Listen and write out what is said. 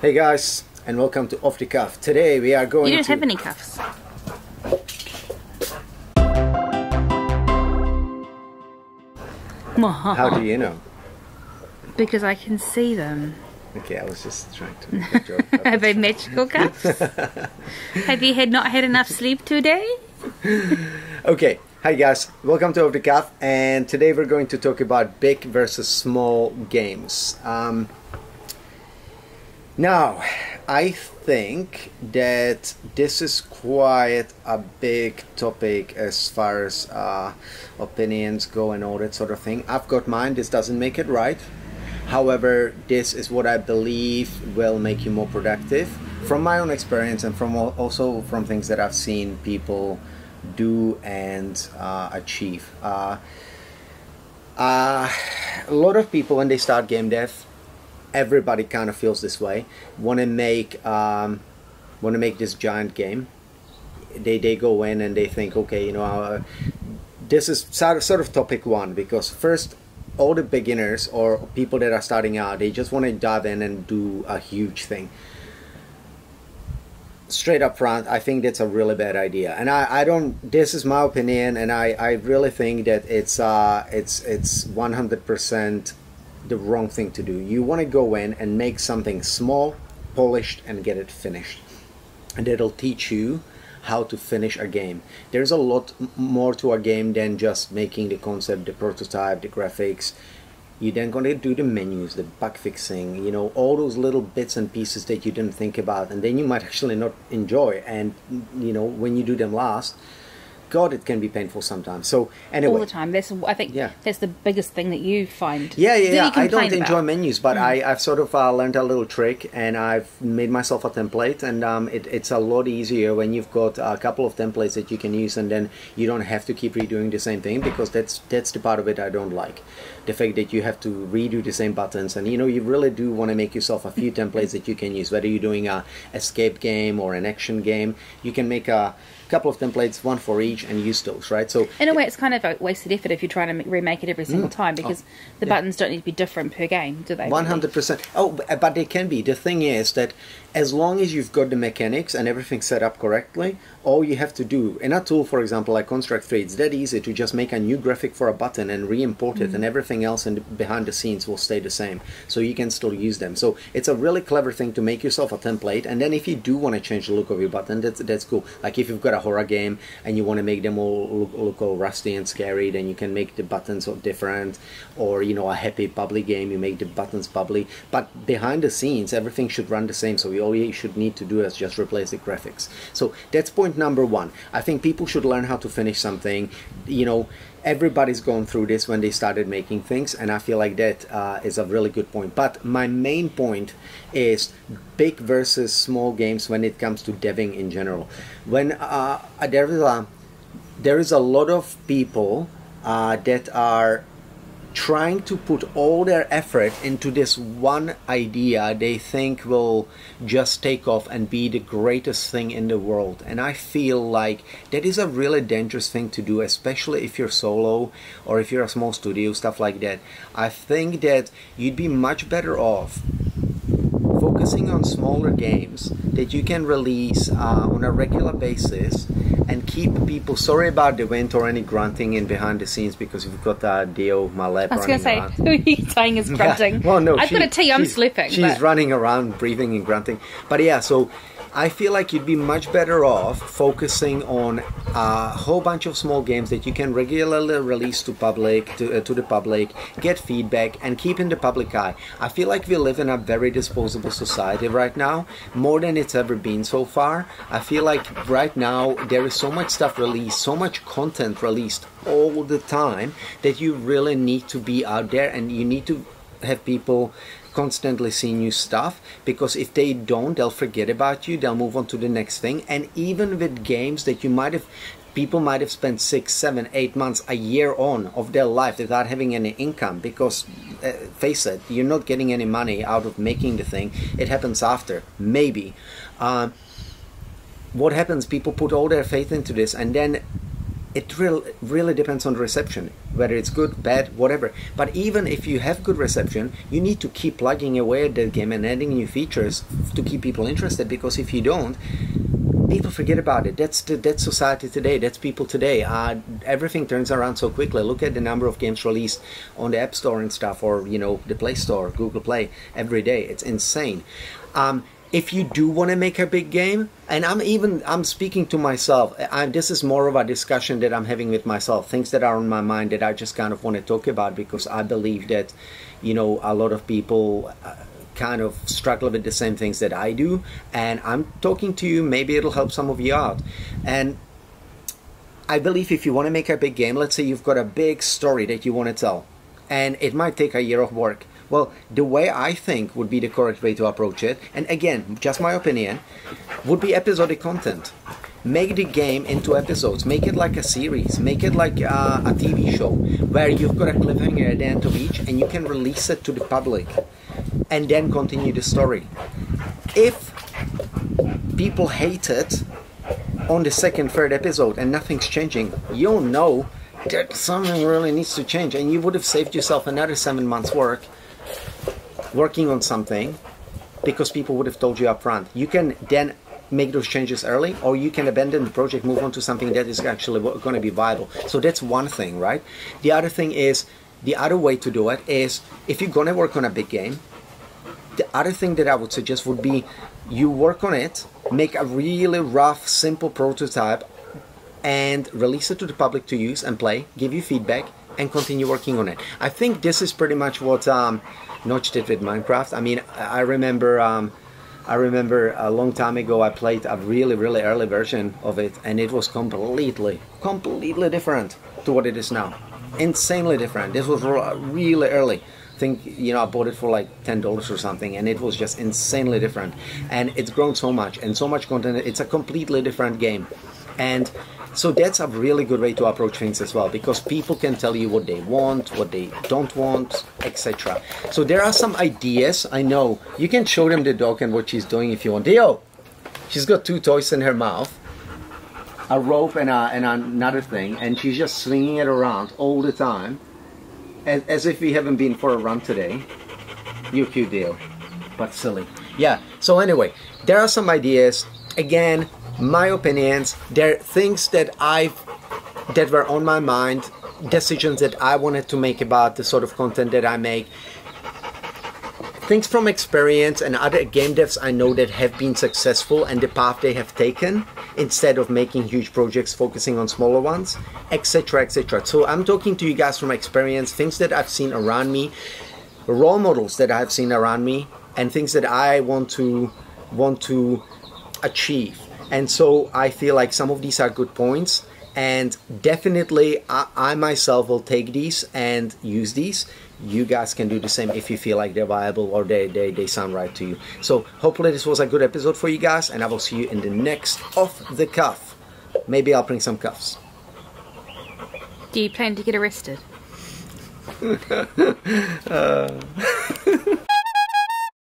Hey guys, and welcome to Off the Cuff. Today we are going to... You don't have any cuffs. How do you know? Because I can see them. Okay, I was just trying to make a joke. Are they magical cuffs? Have you not had enough sleep today? Okay, hi guys, welcome to Off the Cuff, and today we're going to talk about big versus small games. Now, I think that this is quite a big topic as far as opinions go and all that sort of thing. I've got mine. This doesn't make it right. However, this is what I believe will make you more productive from my own experience and from also from things that I've seen people do and achieve. A lot of people, when they start game dev, everybody kind of feels this way. Want to make this giant game. They go in and they think, okay, you know, this is sort of topic one, because first, all the beginners or people that are starting out, they just want to dive in and do a huge thing. Straight up front, I think that's a really bad idea, and I don't. This is my opinion, and I really think that it's 100% the wrong thing to do. You want to go in and make something small, polished, and get it finished, and it'll teach you how to finish a game. There's a lot more to a game than just making the concept, the prototype, the graphics. You're then going to do the menus, the bug fixing, you know, all those little bits and pieces that you didn't think about, and then you might actually not enjoy. And you know, when you do them last, God, it can be painful sometimes. So anyway, all the time. I think that's the biggest thing that you find. Yeah. I don't enjoy menus, but I've sort of learned a little trick, and I've made myself a template, and it's a lot easier when you've got a couple of templates that you can use, and then you don't have to keep redoing the same thing, because that's the part of it I don't like. The fact that you have to redo the same buttons, and you know, you really do want to make yourself a few templates that you can use. Whether you're doing a escape game or an action game, you can make a couple of templates, one for each, and use those, right? So in a way, it's kind of a wasted effort if you're trying to remake it every single time, because the buttons don't need to be different per game, do they? 100%. Oh, but they can be. The thing is that as long as you've got the mechanics and everything set up correctly, all you have to do in a tool, for example, like Construct 3, it's that easy to just make a new graphic for a button and re-import it, and everything else behind the scenes will stay the same, so you can still use them. So it's a really clever thing to make yourself a template, and then if you do want to change the look of your button, that's cool. Like if you've got a horror game and you want to make them all look all rusty and scary, then you can make the buttons all different. Or you know, a happy bubbly game, you make the buttons bubbly, but behind the scenes everything should run the same, so all you should need to do is just replace the graphics. So that's point number one. I think people should learn how to finish something. You know, everybody's gone through this when they started making things, and I feel like that is a really good point. But my main point is big versus small games when it comes to deving in general. When there is a lot of people that are trying to put all their effort into this one idea they think will just take off and be the greatest thing in the world. And I feel like that is a really dangerous thing to do, especially if you're solo or if you're a small studio, stuff like that. I think that you'd be much better off focusing on smaller games that you can release on a regular basis and keep people. Sorry about the wind or any grunting in behind the scenes, because we've got Dio, my lab, running around. I was going to say, who are you saying is grunting? Yeah. Well, no, I've got a tea, I'm sleeping. She's running around, breathing and grunting. But yeah, so I feel like you'd be much better off focusing on a whole bunch of small games that you can regularly release to the public, get feedback, and keep in the public eye. I feel like we live in a very disposable society right now, more than it's ever been so far. I feel like right now there is so much stuff released, so much content released all the time, that you really need to be out there, and you need to have people constantly see new stuff, because if they don't, they'll forget about you, they'll move on to the next thing. And even with games that people might have spent 6, 7, 8 months, a year on of their life without having any income, because face it, you're not getting any money out of making the thing. It happens after, maybe. What happens, people put all their faith into this, and then it really depends on the reception, whether it's good, bad, whatever. But even if you have good reception, you need to keep plugging away at that game and adding new features to keep people interested, because if you don't, people forget about it. That's society today. That's people today. Everything turns around so quickly. Look at the number of games released on the App Store and stuff, or the Play Store, Google Play, every day. It's insane. If you do want to make a big game, and I'm speaking to myself, this is more of a discussion that I'm having with myself, things that are on my mind that I just kind of want to talk about, because I believe that, a lot of people kind of struggle with the same things that I do, and I'm talking to you, maybe it'll help some of you out. And I believe if you want to make a big game, let's say you've got a big story that you want to tell, and it might take a year of work. Well, the way I think would be the correct way to approach it, and again, just my opinion, would be episodic content. Make the game into episodes. Make it like a series. Make it like a TV show where you've got a cliffhanger at the end of each, and you can release it to the public and then continue the story. If people hate it on the second, third episode and nothing's changing, you'll know that something really needs to change, and you would have saved yourself another 7 months' work working on something, because people would have told you up front. You can then make those changes early, or you can abandon the project, move on to something that is actually going to be viable. So that's one thing, right? The other thing is, the other way to do it is, if you're going to work on a big game, the other thing that I would suggest would be you work on it, make a really rough, simple prototype, and release it to the public to use and play, give you feedback, and continue working on it. I think this is pretty much what Notch did with Minecraft. I mean, I remember a long time ago I played a really early version of it, and it was completely different to what it is now. Insanely different. This was really early. I think, I bought it for like $10 or something, and it was just insanely different. And it's grown so much, and so much content. It's a completely different game. And so that's a really good way to approach things as well, because people can tell you what they want, what they don't want, etc. So there are some ideas. I know you can show them the dog and what she's doing if you want. Dio, she's got 2 toys in her mouth, a rope and another thing, and she's just swinging it around all the time, as if we haven't been for a run today. You're cute, Dio, but silly. Yeah. So anyway, there are some ideas. Again, my opinions, they're things that were on my mind, decisions that I wanted to make about the sort of content that I make, things from experience and other game devs I know that have been successful and the path they have taken, instead of making huge projects focusing on smaller ones, etc, etc. So I'm talking to you guys from experience, things that I've seen around me, role models that I've seen around me, and things that I want to achieve. And so I feel like some of these are good points, and definitely I myself will take these and use these. You guys can do the same if you feel like they're viable or they sound right to you. So hopefully this was a good episode for you guys, and I will see you in the next Off the Cuff. Maybe I'll bring some cuffs. Do you plan to get arrested?